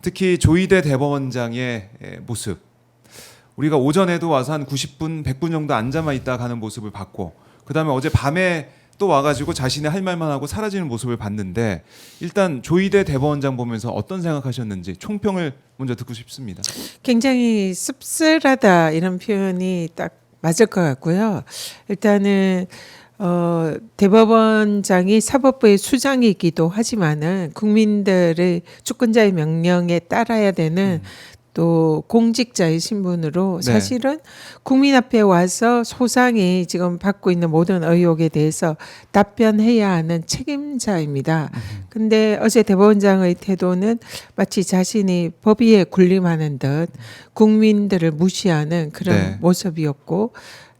특히 조희대 대법원장의 모습, 우리가 오전에도 와서 한 90분, 100분 정도 앉아만 있다 가는 모습을 봤고, 그 다음에 어제 밤에 또 와가지고 자신의 할 말만 하고 사라지는 모습을 봤는데, 일단 조희대 대법원장 보면서 어떤 생각하셨는지 총평을 먼저 듣고 싶습니다. 굉장히 씁쓸하다 이런 표현이 딱 맞을 것 같고요. 일단은 대법원장이 사법부의 수장이기도 하지만은 국민들의 주권자의 명령에 따라야 되는 또 공직자의 신분으로 네. 사실은 국민 앞에 와서 소상히 지금 받고 있는 모든 의혹에 대해서 답변해야 하는 책임자입니다. 근데 어제 대법원장의 태도는 마치 자신이 법위에 군림하는 듯 국민들을 무시하는 그런 네. 모습이었고,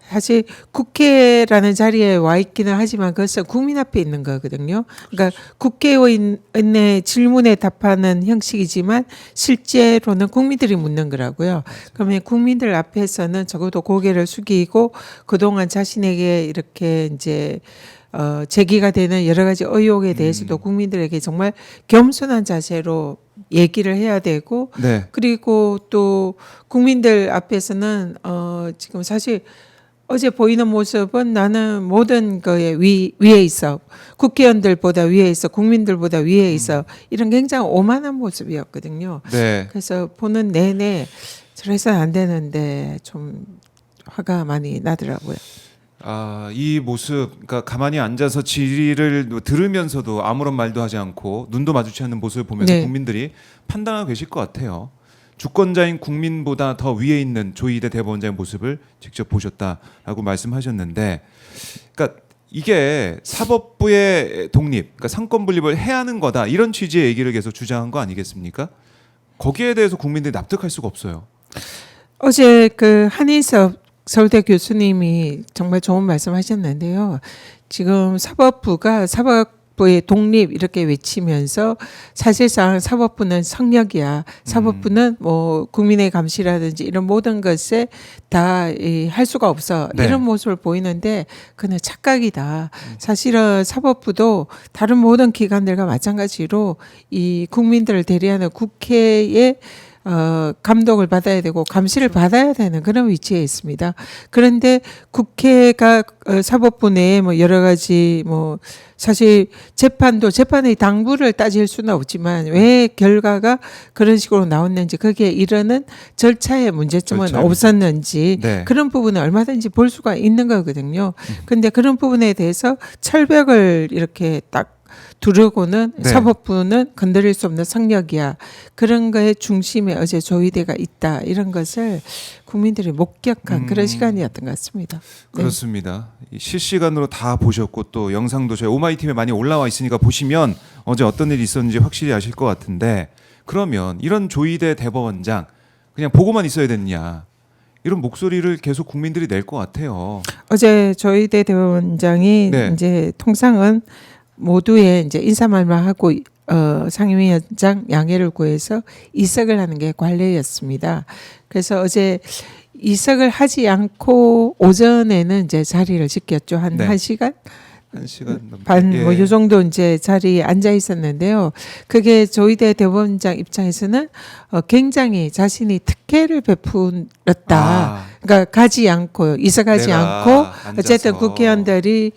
사실 국회라는 자리에 와 있기는 하지만 그것은 국민 앞에 있는 거거든요. 그러니까 국회의원의 질문에 답하는 형식이지만 실제로는 국민들이 묻는 거라고요. 그러면 국민들 앞에서는 적어도 고개를 숙이고 그동안 자신에게 이렇게 이제 제기가 되는 여러 가지 의혹에 대해서도 국민들에게 정말 겸손한 자세로 얘기를 해야 되고, 네. 그리고 또 국민들 앞에서는 지금 사실 어제 보이는 모습은 나는 모든 거에 위에 있어, 국회의원들보다 위에 있어, 국민들보다 위에 있어, 이런 굉장히 오만한 모습이었거든요. 네. 그래서 보는 내내 저래서는 안 되는데 좀 화가 많이 나더라고요. 이 모습, 그러니까 가만히 앉아서 질의를 들으면서도 아무런 말도 하지 않고 눈도 마주치 않는 모습을 보면서 네. 국민들이 판단하고 계실 것 같아요. 주권자인 국민보다 더 위에 있는 조희대 대법원장의 모습을 직접 보셨다라고 말씀하셨는데, 그러니까 이게 사법부의 독립, 그러니까 상권 분립을 해야 하는 거다, 이런 취지의 얘기를 계속 주장한 거 아니겠습니까? 거기에 대해서 국민들이 납득할 수가 없어요. 어제 그 한인섭 서울대 교수님이 정말 좋은 말씀하셨는데요. 지금 사법부의 독립 이렇게 외치면서 사실상 사법부는 성역이야. 사법부는 뭐 국민의 감시라든지 이런 모든 것에 다 할 수가 없어. 네. 이런 모습을 보이는데 그는 착각이다. 사실은 사법부도 다른 모든 기관들과 마찬가지로 이 국민들을 대리하는 국회의 감독을 받아야 되고 감시를 받아야 되는 그런 위치에 있습니다. 그런데 국회가 사법부 내에 뭐 여러 가지 뭐 사실 재판의 당부를 따질 수는 없지만 왜 결과가 그런 식으로 나왔는지, 거기에 이르는 절차의 문제점은 절차의 없었는지 네. 그런 부분은 얼마든지 볼 수가 있는 거거든요. 근데 그런 부분에 대해서 철벽을 이렇게 딱 두르고는 네. 사법부는 건드릴 수 없는 성역이야. 그런 거의 중심에 어제 조희대가 있다. 이런 것을 국민들이 목격한 그런 시간이었던 것 같습니다. 네. 그렇습니다. 실시간으로 다 보셨고 또 영상도 저희 오마이팀에 많이 올라와 있으니까 보시면 어제 어떤 일이 있었는지 확실히 아실 것 같은데, 그러면 이런 조희대 대법원장 그냥 보고만 있어야 됐냐, 이런 목소리를 계속 국민들이 낼 것 같아요. 어제 조희대 대법원장이 네. 이제 통상은 모두의 이제 인사말만 하고 상임위원장 양해를 구해서 이석을 하는 게 관례였습니다. 그래서 어제 이석을 하지 않고 오전에는 이제 자리를 지켰죠. 한 네. 1시간 1시간 넘게. 반 뭐 요 정도 이제 자리에 앉아 있었는데요. 그게 조희대 대법원장 입장에서는 굉장히 자신이 특혜를 베풀었다. 그러니까 가지 않고 이석하지 내가 않고 어쨌든 앉아서. 국회의원들이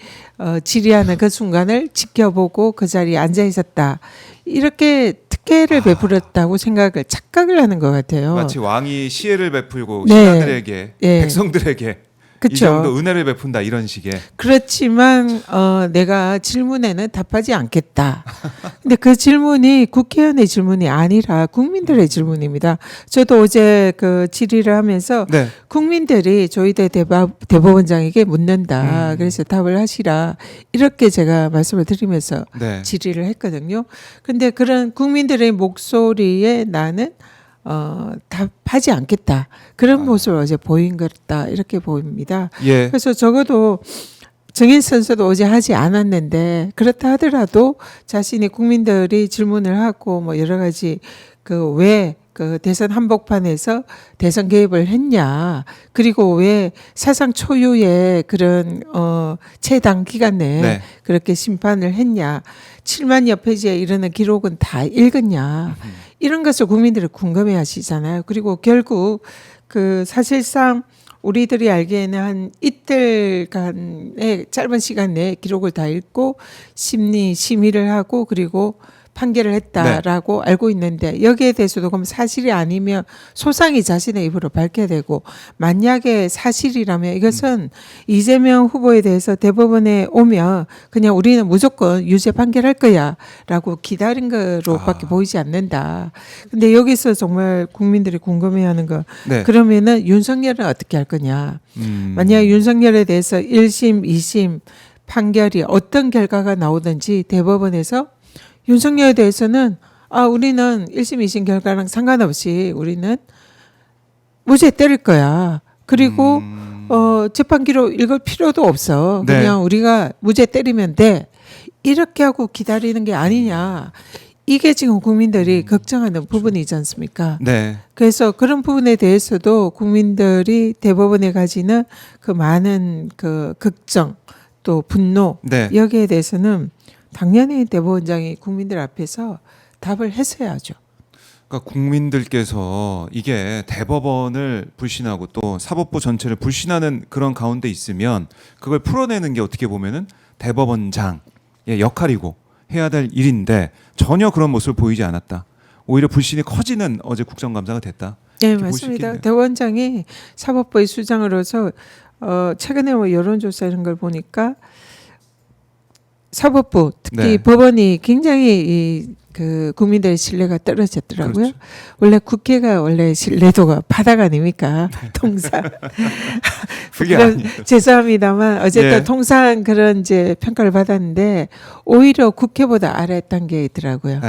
질의하는 그 순간을 지켜보고 그 자리에 앉아 있었다. 이렇게 특혜를 베풀었다고 착각을 하는 것 같아요. 마치 왕이 시혜를 베풀고 네. 신하들에게, 예. 백성들에게 이 그쵸. 정도 은혜를 베푼다, 이런 식의. 그렇지만 내가 질문에는 답하지 않겠다. 근데 그 질문이 국회의원의 질문이 아니라 국민들의 질문입니다. 저도 어제 그 질의를 하면서 네. 국민들이 조희대 대법원장에게 묻는다. 그래서 답을 하시라. 이렇게 제가 말씀을 드리면서 네. 질의를 했거든요. 근데 그런 국민들의 목소리에 나는 답하지 않겠다. 그런 모습을 어제 보인 거다. 이렇게 보입니다. 예. 그래서 적어도 정인 선수도 어제 하지 않았는데, 그렇다 하더라도 자신이 국민들이 질문을 하고 뭐 여러 가지 왜 대선 한복판에서 대선 개입을 했냐, 그리고 왜 사상 초유의 그런 최단 기간 내에 네. 그렇게 심판을 했냐, 7만여 페이지에 이르는 기록은 다 읽었냐, 이런 것을 국민들이 궁금해 하시잖아요. 그리고 결국 그 사실상 우리들이 알기에는 한 이틀간의 짧은 시간 내에 기록을 다 읽고 심의를 하고 그리고 판결을 했다라고 알고 있는데 여기에 대해서도 그럼 사실이 아니면 소상히 자신의 입으로 밝혀야 되고 만약에 사실이라면 이것은 이재명 후보에 대해서 대법원에 오면 그냥 우리는 무조건 유죄 판결할 거야라고 기다린 거로밖에 보이지 않는다. 근데 여기서 정말 국민들이 궁금해하는 거 네. 그러면은 윤석열은 어떻게 할 거냐. 만약 윤석열에 대해서 1심, 2심 판결이 어떤 결과가 나오든지 대법원에서 윤석열에 대해서는 우리는 1심, 2심 결과랑 상관없이 우리는 무죄 때릴 거야. 그리고 재판 기록 읽을 필요도 없어. 네. 그냥 우리가 무죄 때리면 돼. 이렇게 하고 기다리는 게 아니냐. 이게 지금 국민들이 걱정하는 부분이지 않습니까? 네. 그래서 그런 부분에 대해서도 국민들이 대법원에 가지는 그 많은 그 걱정 또 분노 네. 여기에 대해서는 당연히 대법원장이 국민들 앞에서 답을 했어야죠. 그러니까 국민들께서 이게 대법원을 불신하고 또 사법부 전체를 불신하는 그런 가운데 있으면 그걸 풀어내는 게 어떻게 보면은 대법원장의 역할이고 해야 될 일인데 전혀 그런 모습을 보이지 않았다. 오히려 불신이 커지는 어제 국정감사가 됐다. 네, 이렇게 볼수 맞습니다. 있겠네요. 대법원장이 사법부의 수장으로서 최근에 뭐 여론조사 이런 걸 보니까 사법부 특히 네. 법원이 굉장히 그 국민들의 신뢰가 떨어졌더라고요. 그렇죠. 원래 국회가 원래 신뢰도가 바닥 아닙니까? 통상. 그게 그런- 아니에요. 죄송합니다만 어쨌든 예. 통상 그런 이제 평가를 받았는데 오히려 국회보다 아래 단계에 있더라고요.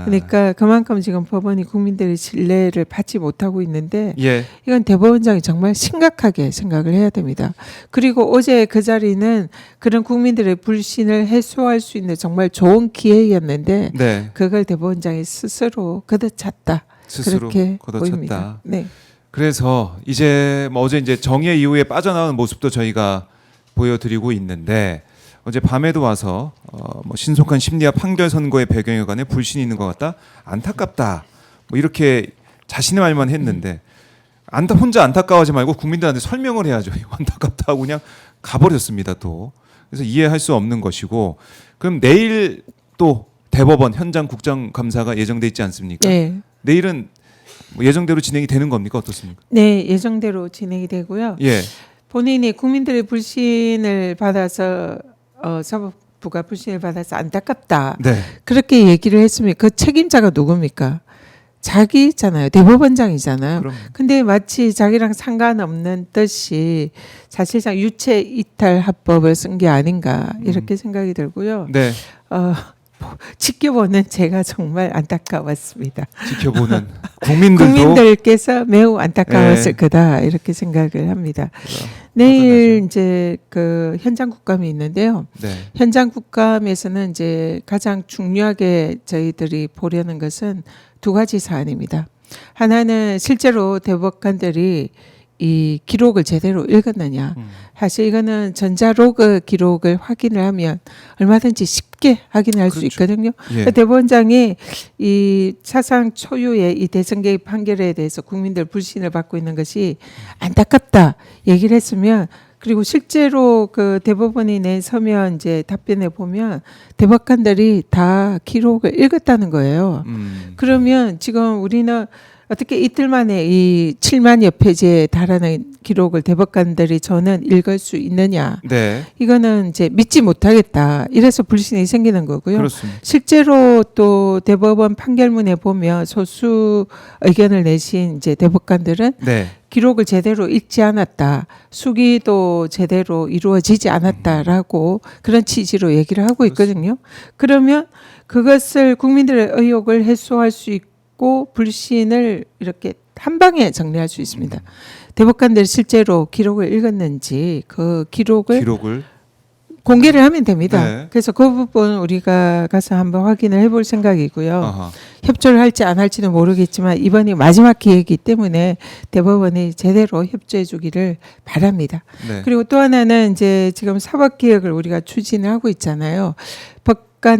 그러니까 그만큼 지금 법원이 국민들의 신뢰를 받지 못하고 있는데 예. 이건 대법원장이 정말 심각하게 생각을 해야 됩니다. 그리고 어제 그 자리는 그런 국민들의 불신을 해소할 수 있는 정말 좋은 기회였는데 네. 그걸 대법원장이 스스로 걷어찼다. 스스로 그렇게 걷어찼다. 보입니다. 네. 그래서 이제 뭐 어제 이제 정의 이후에 빠져나오는 모습도 저희가 보여드리고 있는데 어제 밤에도 와서 뭐 신속한 심리와 판결 선고의 배경에 관해 불신이 있는 것 같다, 안타깝다, 뭐 이렇게 자신의 말만 했는데 혼자 안타까워하지 말고 국민들한테 설명을 해야죠. 안타깝다 하고 그냥 가버렸습니다. 또 그래서 이해할 수 없는 것이고 그럼 내일 또 대법원 현장 국정감사가 예정돼 있지 않습니까? 네. 내일은 뭐 예정대로 진행이 되는 겁니까? 어떻습니까? 네, 예정대로 진행이 되고요. 예. 본인이 국민들의 불신을 받아서 사법부가 불신을 받아서 안타깝다. 네. 그렇게 얘기를 했으면 그 책임자가 누굽니까? 자기잖아요. 대법원장이잖아요. 그럼 근데 마치 자기랑 상관없는 듯이 사실상 유체 이탈 합법을 쓴 게 아닌가 이렇게 생각이 들고요. 네. 지켜보는 제가 정말 안타까웠습니다. 지켜보는 국민들도 국민들께서 매우 안타까웠을 네. 거다 이렇게 생각을 합니다. 그래서 내일 이제 그 현장 국감이 있는데요. 네. 현장 국감에서는 이제 가장 중요하게 저희들이 보려는 것은 두 가지 사안입니다. 하나는 실제로 대법관들이 이 기록을 제대로 읽었느냐. 사실 이거는 전자로그 기록을 확인을 하면 얼마든지 쉽게 확인할 수 그렇죠. 있거든요. 예. 대법원장이 이 사상 초유의 이 대선 개입 판결에 대해서 국민들 불신을 받고 있는 것이 안타깝다 얘기를 했으면 그리고 실제로 그 대법원이 낸 서면 이제 답변에 보면 대법관들이 다 기록을 읽었다는 거예요. 그러면 지금 우리는 어떻게 이틀 만에 이 7만여 페이지에 달하는 기록을 대법관들이 저는 읽을 수 있느냐. 네. 이거는 이제 믿지 못하겠다. 이래서 불신이 생기는 거고요. 그렇습니다. 실제로 또 대법원 판결문에 보면 소수 의견을 내신 이제 대법관들은 네. 기록을 제대로 읽지 않았다. 수기도 제대로 이루어지지 않았다라고 그런 취지로 얘기를 하고 있거든요. 그러면 그것을 국민들의 의혹을 해소할 수 있고 불신을 이렇게 한 방에 정리할 수 있습니다. 대법관들이 실제로 기록을 읽었는지 그 기록을 공개를 하면 됩니다. 네. 그래서 그 부분 우리가 가서 한번 확인을 해볼 생각이고요. 아하. 협조를 할지 안 할지는 모르겠지만 이번이 마지막 기회이기 때문에 대법원이 제대로 협조해 주기를 바랍니다. 네. 그리고 또 하나는 이제 지금 사법개혁을 우리가 추진을 하고 있잖아요.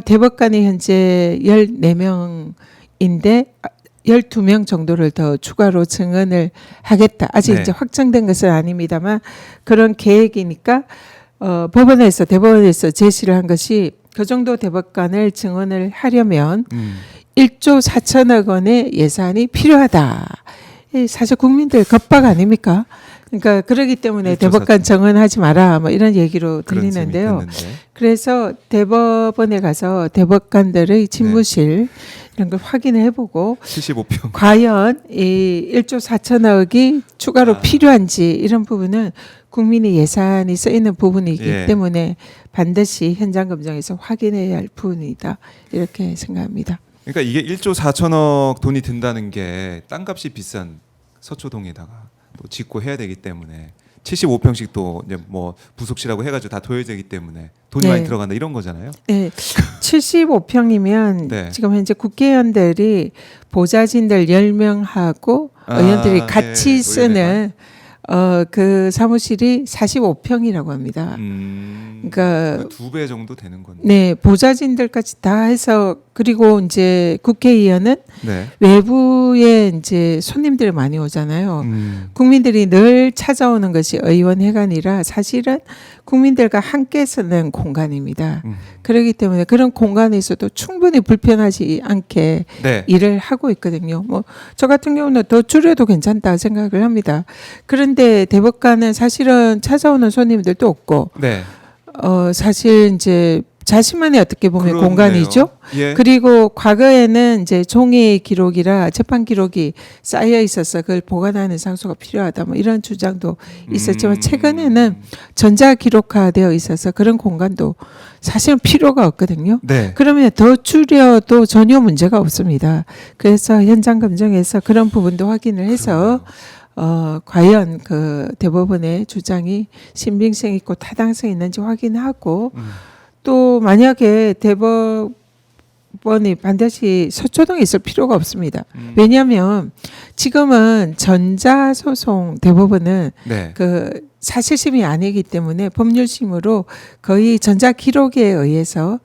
대법관이 현재 14명인데 12명 정도를 더 추가로 증언을 하겠다. 아직 네. 이제 확정된 것은 아닙니다만 그런 계획이니까 법원에서 대법원에서 제시를 한 것이 그 정도 대법관을 증언을 하려면 1조 4천억 원의 예산이 필요하다. 사실 국민들 겁박 아닙니까? 그러니까 그러기 때문에 1조 대법관 증언하지 마라 뭐 이런 얘기로 그런 들리는데요. 셈이 됐는데. 그래서 대법원에 가서 대법관들의 집무실 이런 걸 확인을 해보고 75평. 과연 이 1조 4천억이 추가로 필요한지 이런 부분은 국민의 예산이 쓰이는 부분이기 예. 때문에 반드시 현장 검증에서 확인해야 할 부분이다 이렇게 생각합니다. 그러니까 이게 1조 4천억 돈이 든다는 게 땅값이 비싼 서초동에다가 또 짓고 해야 되기 때문에 75평씩 또 이제 뭐 부속실하고 해가지고 다 도여되기 때문에 돈이 네. 많이 들어간다 이런 거잖아요. 네, 75평이면 네. 지금 현재 국회의원들이 보좌진들 10명하고 의원들이 예, 같이 쓰는 그 사무실이 45평이라고 합니다. 그러니까 2배 정도 되는 건데. 네, 보좌진들까지 다 해서 그리고 이제 국회의원은 네. 외부에 이제 손님들이 많이 오잖아요. 음. 국민들이 늘 찾아오는 것이 의원회관이라 사실은 국민들과 함께 쓰는 공간입니다. 그렇기 때문에 그런 공간에서도 충분히 불편하지 않게 네. 일을 하고 있거든요. 뭐 저 같은 경우는 더 줄여도 괜찮다 생각을 합니다. 그런데 대법관은 사실은 찾아오는 손님들도 없고 네. 사실 이제 자신만의 어떻게 보면 그렇네요. 공간이죠. 예. 그리고 과거에는 이제 종이 기록이라 재판 기록이 쌓여 있어서 그걸 보관하는 장소가 필요하다 뭐 이런 주장도 있었지만 최근에는 전자 기록화되어 있어서 그런 공간도 사실은 필요가 없거든요. 네. 그러면 더 줄여도 전혀 문제가 없습니다. 그래서 현장 검증에서 그런 부분도 확인을 해서 과연 그 대법원의 주장이 신빙성 있고 타당성 있는지 확인하고 또 만약에 대법원이 반드시 서초동에 있을 필요가 없습니다. 왜냐하면 지금은 전자소송 대법원은 네. 그 사실심이 아니기 때문에 법률심으로 거의 전자기록에 의해서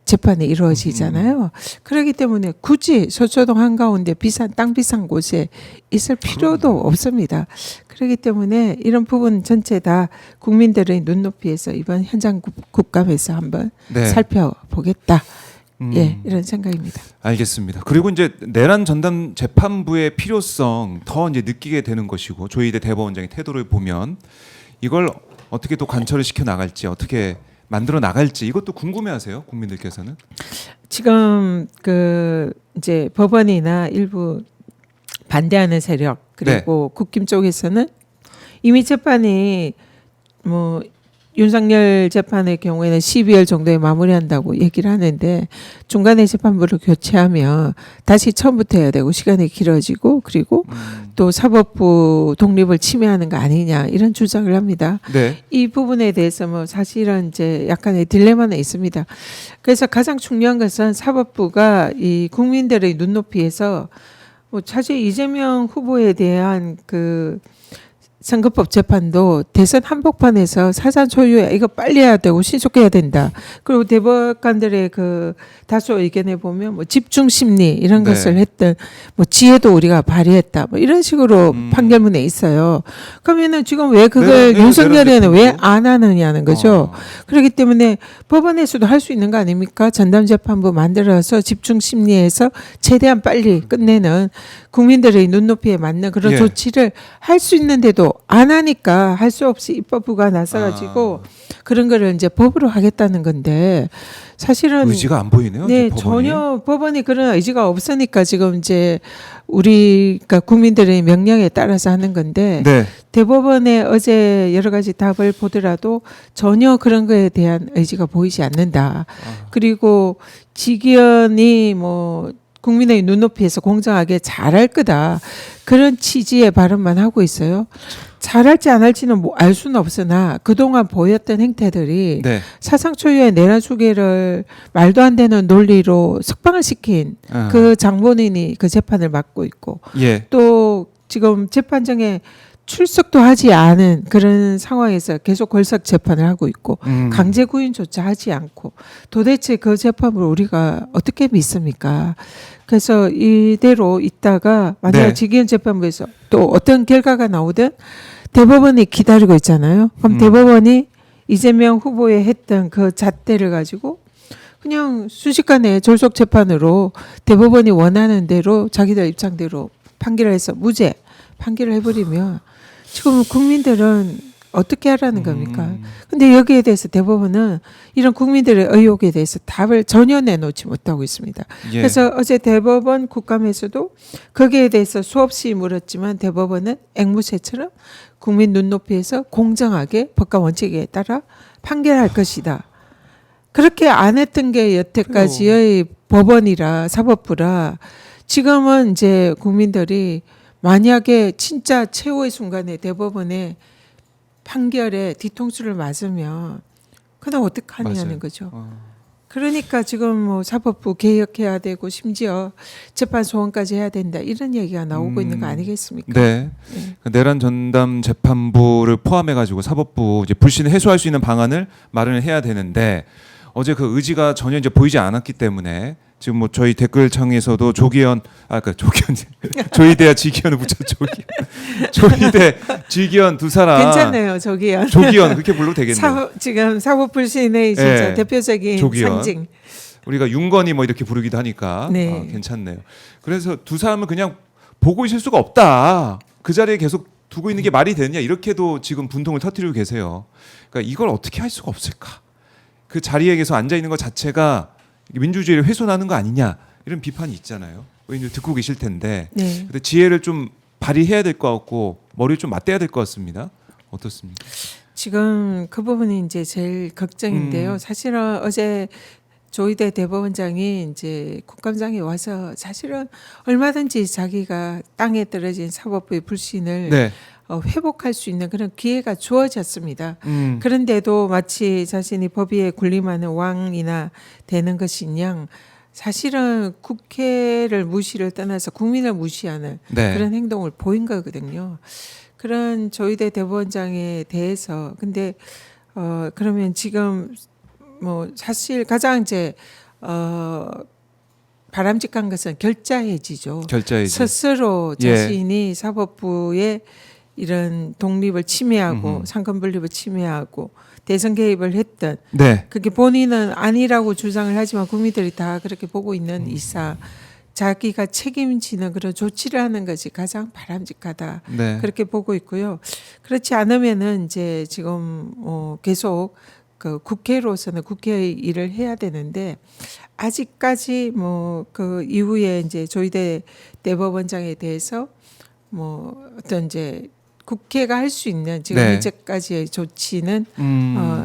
재판이 이루어지잖아요. 그렇기 때문에 굳이 서초동 한가운데 땅 비싼 곳에 있을 필요도 없습니다. 그렇기 때문에 이런 부분 전체 다 국민들의 눈높이에서 이번 현장 국감에서 한번 네. 살펴보겠다. 예, 이런 생각입니다. 알겠습니다. 그리고 이제 내란 전담 재판부의 필요성 더 이제 느끼게 되는 것이고 조희대 대법원장의 태도를 보면 이걸 어떻게 또 관철을 시켜 나갈지 어떻게 만들어 나갈지 이것도 궁금해하세요 국민들께서는. 지금 그 이제 법원이나 일부 반대하는 세력 그리고 국힘 쪽에서는 이미 재판이 뭐 윤석열 재판의 경우에는 12월 정도에 마무리한다고 얘기를 하는데 중간에 재판부를 교체하면 다시 처음부터 해야 되고 시간이 길어지고 그리고 또 사법부 독립을 침해하는 거 아니냐 이런 주장을 합니다. 네. 이 부분에 대해서 뭐 사실은 이제 약간의 딜레마는 있습니다. 그래서 가장 중요한 것은 사법부가 이 국민들의 눈높이에서 뭐 사실 이재명 후보에 대한 그 선거법 재판도 대선 한복판에서 사전 초유에 이거 빨리 해야 되고 신속해야 된다. 그리고 대법관들의 그 다수 의견에 보면 뭐 집중 심리 이런 네. 것을 했던 뭐 지혜도 우리가 발휘했다. 뭐 이런 식으로 판결문에 있어요. 그러면은 지금 왜 그걸 네, 윤석열에는 네, 왜 안 하느냐는 거죠. 그렇기 때문에 법원에서도 할 수 있는 거 아닙니까? 전담 재판부 만들어서 집중 심리에서 최대한 빨리 끝내는 국민들의 눈높이에 맞는 그런 예. 조치를 할 수 있는데도 안 하니까 할 수 없이 입법부가 나서가지고 그런 거를 이제 법으로 하겠다는 건데 사실은 의지가 안 보이네요. 네, 법원이. 전혀 법원이 그런 의지가 없으니까 지금 이제 우리가 국민들의 명령에 따라서 하는 건데 네. 대법원의 어제 여러 가지 답을 보더라도 전혀 그런 거에 대한 의지가 보이지 않는다. 그리고 직위원이 뭐 국민의 눈높이에서 공정하게 잘할 거다. 그런 취지의 발언만 하고 있어요. 잘할지 안 할지는 뭐 알 수는 없으나 그동안 보였던 행태들이 네. 사상 초유의 내란 수계를 말도 안 되는 논리로 석방을 시킨 그 장본인이 그 재판을 맡고 있고 예. 또 지금 재판정에 출석도 하지 않은 그런 상황에서 계속 걸석 재판을 하고 있고 강제 구인조차 하지 않고 도대체 그 재판을 우리가 어떻게 믿습니까? 그래서 이대로 있다가 만약 네. 직위원 재판부에서 또 어떤 결과가 나오든 대법원이 기다리고 있잖아요. 그럼 대법원이 이재명 후보의 했던 그 잣대를 가지고 그냥 순식간에 졸속 재판으로 대법원이 원하는 대로 자기들 입장대로 판결을 해서 무죄 판결을 해버리면 지금 국민들은 어떻게 하라는 겁니까? 근데 여기에 대해서 대법원은 이런 국민들의 의혹에 대해서 답을 전혀 내놓지 못하고 있습니다. 예. 그래서 어제 대법원 국감에서도 거기에 대해서 수없이 물었지만 대법원은 앵무새처럼 국민 눈높이에서 공정하게 법과 원칙에 따라 판결할 것이다. 그렇게 안 했던 게 여태까지의 법원이라 사법부라 지금은 이제 국민들이 만약에 진짜 최후의 순간에 대법원의 판결에 뒤통수를 맞으면 그다음 어떡하냐는 맞아요. 거죠. 그러니까 지금 뭐 사법부 개혁해야 되고 심지어 재판 소원까지 해야 된다 이런 얘기가 나오고 있는 거 아니겠습니까? 네. 그 내란 전담 재판부를 포함해 가지고 사법부 이제 불신을 해소할 수 있는 방안을 마련을 해야 되는데 어제 그 의지가 전혀 이제 보이지 않았기 때문에 지금 뭐 저희 댓글창에서도 조기현 조이대와 지기현을 붙여 조이대 지기현 두 사람 괜찮네요, 저기요. 조기현 그렇게 불러도 되겠네요. 지금 사법 불신의 진짜 네. 대표적인 조기현. 상징. 우리가 윤건이 뭐 이렇게 부르기도 하니까 네. 괜찮네요. 그래서 두 사람은 그냥 보고 있을 수가 없다. 그 자리에 계속 두고 있는 게 말이 되느냐 이렇게도 지금 분통을 터뜨리고 계세요. 그러니까 이걸 어떻게 할 수가 없을까? 그 자리에 계속 앉아 있는 것 자체가 민주주의를 훼손하는 거 아니냐 이런 비판이 있잖아요. 이제 듣고 계실 텐데, 네. 근데 지혜를 좀 발휘해야 될 것 같고 머리를 좀 맞대야 될 것 같습니다. 어떻습니까? 지금 그 부분이 이제 제일 걱정인데요. 사실은 어제 조희대 대법원장이 이제 국감장에 와서 사실은 얼마든지 자기가 땅에 떨어진 사법부의 불신을 네. 회복할 수 있는 그런 기회가 주어졌습니다. 그런데도 마치 자신이 법위에 군림하는 왕이나 되는 것이냐 사실은 국회를 무시를 떠나서 국민을 무시하는 네. 그런 행동을 보인 거거든요. 그런 조희대 대법원장에 대해서 근데 그러면 지금 뭐 사실 가장 이제 바람직한 것은 결자해지죠. 결자해지. 스스로 예. 자신이 사법부의 이런 독립을 침해하고 상권 분립을 침해하고 대선 개입을 했던 네. 그게 본인은 아니라고 주장을 하지만 국민들이 다 그렇게 보고 있는 이상 자기가 책임지는 그런 조치를 하는 것이 가장 바람직하다. 네. 그렇게 보고 있고요. 그렇지 않으면은 이제 지금 계속 그 국회로서는 국회의 일을 해야 되는데 아직까지 뭐 그 이후에 이제 조희대 대법원장에 대해서 뭐 어떤 이제 국회가 할 수 있는 지금 네. 현재까지의 조치는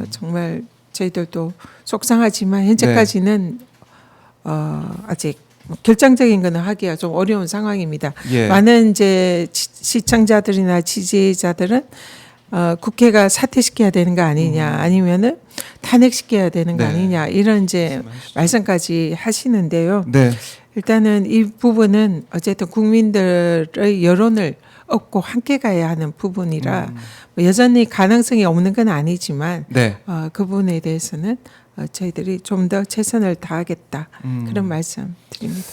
정말 저희들도 속상하지만 현재까지는 아직 결정적인 거는 하기가 좀 어려운 상황입니다. 예. 많은 이제 시청자들이나 지지자들은 국회가 사퇴시켜야 되는 거 아니냐, 아니면은 탄핵시켜야 되는 거 네. 아니냐 이런 이제 말씀까지 하시는데요. 네. 일단은 이 부분은 어쨌든 국민들의 여론을 얻고 함께 가야 하는 부분이라 뭐 여전히 가능성이 없는 건 아니지만 네. 그 부분에 대해서는 저희들이 좀 더 최선을 다하겠다 그런 말씀 드립니다.